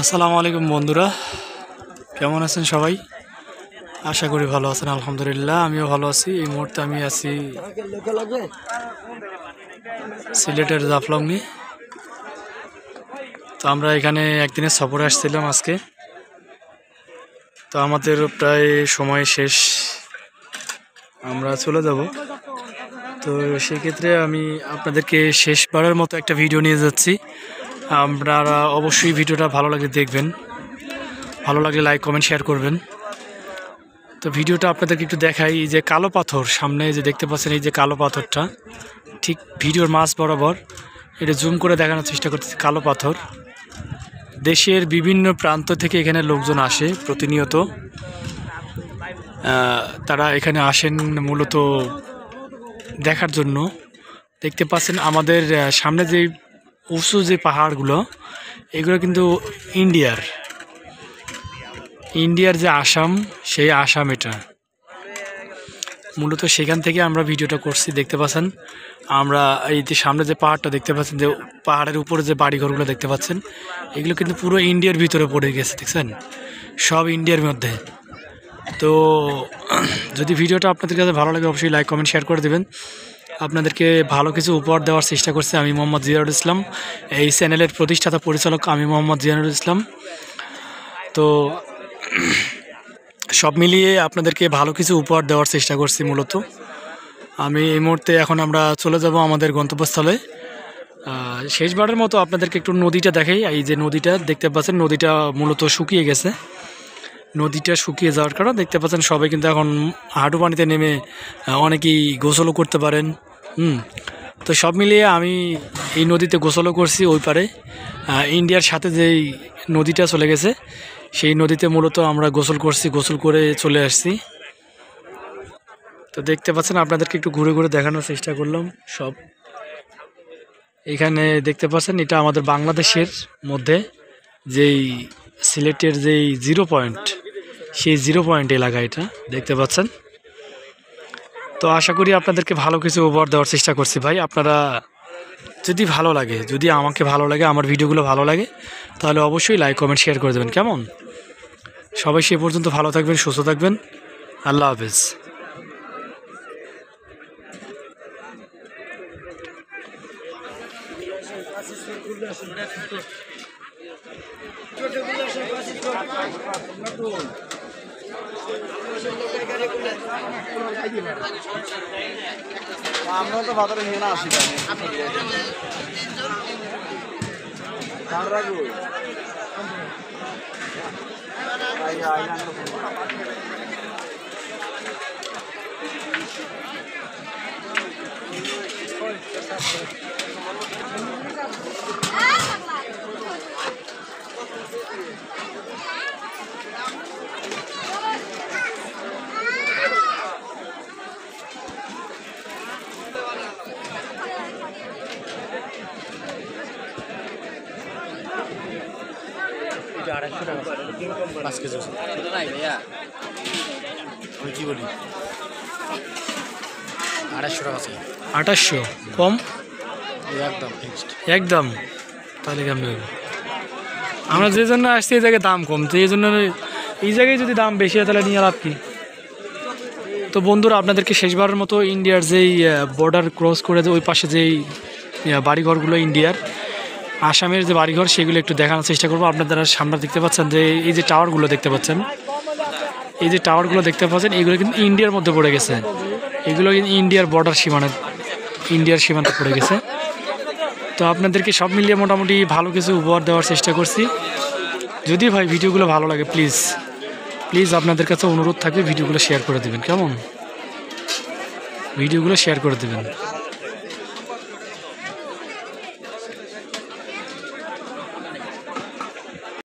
আসসালামু আলাইকুম বন্ধুরা, কেমন আছেন সবাই? আশা করি ভালো আছেন। আলহামদুলিল্লাহ, আমিও ভালো আছি। এই মুহূর্তে আমি আছি সিলেটের জাফলংয়ে। তো আমরা এখানে একদিনের সফরে আসছিলাম আজকে। তো আমাদের প্রায় সময় শেষ, আমরা চলে যাব। তো সেক্ষেত্রে আমি আপনাদেরকে শেষবারের মতো একটা ভিডিও নিয়ে যাচ্ছি। আপনারা অবশ্যই ভিডিওটা ভালো লাগলে দেখবেন, ভালো লাগলে লাইক কমেন্ট শেয়ার করবেন। তো ভিডিওটা আপনাদেরকে একটু দেখাই। এই যে কালো পাথর সামনে যে দেখতে পাচ্ছেন, এই যে কালো পাথরটা ঠিক ভিডিওর মাঝ বরাবর, এটা জুম করে দেখানোর চেষ্টা করতেছি। কালো পাথর, দেশের বিভিন্ন প্রান্ত থেকে এখানে লোকজন আসে প্রতিনিয়ত। তারা এখানে আসেন মূলত দেখার জন্য। দেখতে পাচ্ছেন আমাদের সামনে যে উঁচু যে পাহাড়গুলো, এগুলো কিন্তু ইন্ডিয়ার যে আসাম, সেই আসাম এটা মূলত সেখান থেকে আমরা ভিডিওটা করছি। দেখতে পাচ্ছেন আমরা এই যে সামনে যে পাহাড়টা দেখতে পাচ্ছেন, যে পাহাড়ের উপরে যে বাড়িঘরগুলো দেখতে পাচ্ছেন, এগুলো কিন্তু পুরো ইন্ডিয়ার ভিতরে পড়ে গেছে, দেখছেন, সব ইন্ডিয়ার মধ্যে। তো যদি ভিডিওটা আপনাদের কাছে ভালো লাগে অবশ্যই লাইক কমেন্ট শেয়ার করে দেবেন। আপনাদেরকে ভালো কিছু উপহার দেওয়ার চেষ্টা করছি আমি, মোহাম্মদ জিয়ারুল ইসলাম। এই চ্যানেলের প্রতিষ্ঠাতা পরিচালক আমি, মোহাম্মদ জিয়ারুল ইসলাম। তো সব মিলিয়ে আপনাদেরকে ভালো কিছু উপহার দেওয়ার চেষ্টা করছি মূলত আমি। এই মুহূর্তে এখন আমরা চলে যাব আমাদের গন্তব্যস্থলে। শেষবারের মতো আপনাদেরকে একটু নদীটা দেখাই। এই যে নদীটা দেখতে পাচ্ছেন, নদীটা মূলত শুকিয়ে গেছে। নদীটা শুকিয়ে যাওয়ার কারণে দেখতে পাচ্ছেন সবাই কিন্তু এখন হাঁটু পানিতে নেমে অনেকেই গোসলও করতে পারেন। তো সব মিলিয়ে আমি এই নদীতে গোসলও করছি। ওই পারে ইন্ডিয়ার সাথে যেই নদীটা চলে গেছে, সেই নদীতে মূলত আমরা গোসল করছি, গোসল করে চলে আসছি। তো দেখতে পাচ্ছেন, আপনাদেরকে একটু ঘুরে ঘুরে দেখানোর চেষ্টা করলাম সব। এখানে দেখতে পাচ্ছেন এটা আমাদের বাংলাদেশের মধ্যে যেই সিলেটের যেই জিরো পয়েন্ট, সেই জিরো পয়েন্ট এলাকা এটা দেখতে পাচ্ছেন। তো আশা করি আপনাদেরকে ভালো কিছু উপহার দেওয়ার চেষ্টা করছি ভাই। আপনারা যদি ভালো লাগে, যদি আমাকে ভালো লাগে, আমার ভিডিওগুলো ভালো লাগে, তাহলে অবশ্যই লাইক কমেন্ট শেয়ার করে দেবেন, কেমন? সবাই সে পর্যন্ত ভালো থাকবেন, সুস্থ থাকবেন। আল্লাহ হাফেজ। আমরা তো বাজারে নিয়ে না আসি কি বলি 2800 কম একদম। তাহলে কেমন হবে? আমরা যে জন্য আসছি এই জায়গায় দাম কম, তো এই জন্য এই জায়গায় যদি দাম বেশি হয় তাহলে নিয়ে লাভ কি? তো বন্ধুরা, আপনাদেরকে শেষবারের মতো ইন্ডিয়ার যেই বর্ডার ক্রস করে যে ওই পাশে যেই বাড়িঘরগুলো ইন্ডিয়ার আসামের যে বাড়িঘর, সেগুলো একটু দেখানোর চেষ্টা করবো। আপনারা সামনে দেখতে পাচ্ছেন যে এই যে টাওয়ারগুলো দেখতে পাচ্ছেন, এই যে টাওয়ারগুলো দেখতে পাচ্ছেন, এগুলো কিন্তু ইন্ডিয়ার মধ্যে পড়ে গেছে। এগুলো কিন্তু ইন্ডিয়ার বর্ডার সীমানা, ইন্ডিয়ার সীমান্তে পড়ে গেছে। তো আপনাদেরকে সব মিলিয়ে মোটামুটি ভালো কিছু উপহার দেওয়ার চেষ্টা করছি। যদি ভাই ভিডিওগুলো ভালো লাগে, প্লিজ প্লিজ আপনাদের কাছে অনুরোধ থাকবে ভিডিওগুলো শেয়ার করে দেবেন, কেমন? ভিডিওগুলো শেয়ার করে দেবেন।